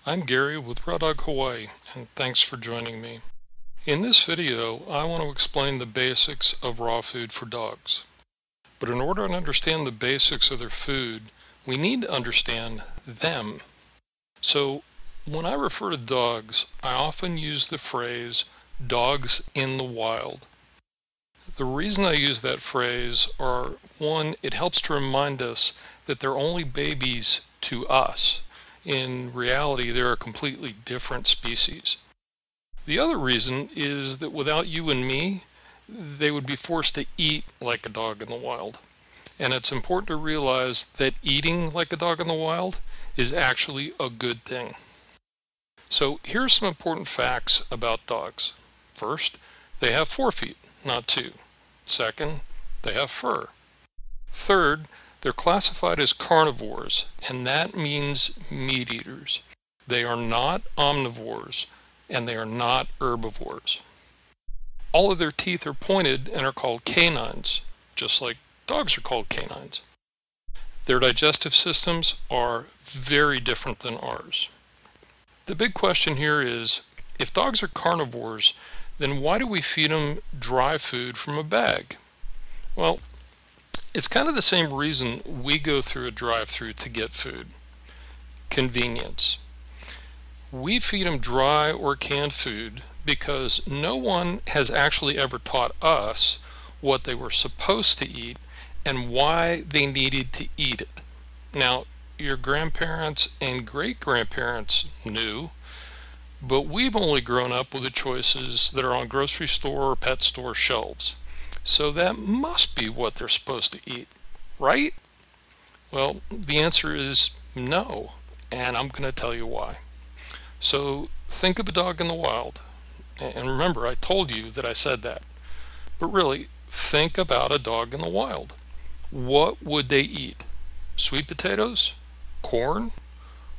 I'm Gary with Raw Dog Hawaii, and thanks for joining me. In this video, I want to explain the basics of raw food for dogs. But in order to understand the basics of their food, we need to understand them. So when I refer to dogs, I often use the phrase dogs in the wild. The reason I use that phrase are, one, it helps to remind us that they're only babies to us. In reality, they're a completely different species. The other reason is that without you and me, they would be forced to eat like a dog in the wild. And it's important to realize that eating like a dog in the wild is actually a good thing. So here's some important facts about dogs. First, they have 4 feet, not 2. Second, they have fur. Third, they're classified as carnivores, and that means meat eaters. They are not omnivores, and they are not herbivores. All of their teeth are pointed and are called canines, just like dogs are called canines. Their digestive systems are very different than ours. The big question here is, if dogs are carnivores, then why do we feed them dry food from a bag? Well, it's kind of the same reason we go through a drive-through to get food. Convenience. We feed them dry or canned food because no one has actually ever taught us what they were supposed to eat and why they needed to eat it. Now, your grandparents and great-grandparents knew, but we've only grown up with the choices that are on grocery store or pet store shelves. So that must be what they're supposed to eat, right? Well, the answer is no, and I'm going to tell you why. So think of a dog in the wild. And remember, I told you that I said that. But really, think about a dog in the wild. What would they eat? Sweet potatoes? Corn?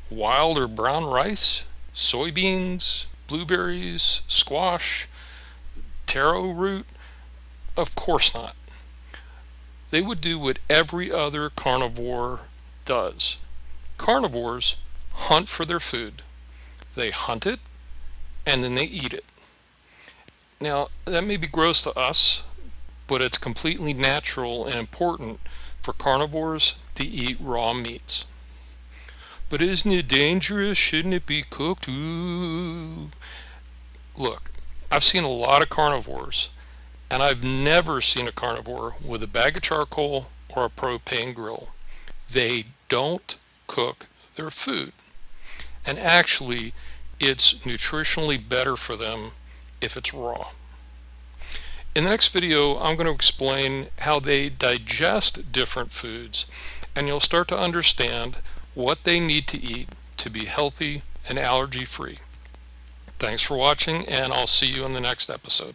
Wild or brown rice? Soybeans? Blueberries? Squash? Taro root? Of course not. They would do what every other carnivore does. Carnivores hunt for their food. They hunt it, and then they eat it. Now, that may be gross to us, but it's completely natural and important for carnivores to eat raw meats. But isn't it dangerous? Shouldn't it be cooked? Ooh. Look, I've seen a lot of carnivores, and I've never seen a carnivore with a bag of charcoal or a propane grill. They don't cook their food. And actually, it's nutritionally better for them if it's raw. In the next video, I'm going to explain how they digest different foods, and you'll start to understand what they need to eat to be healthy and allergy-free. Thanks for watching, and I'll see you in the next episode.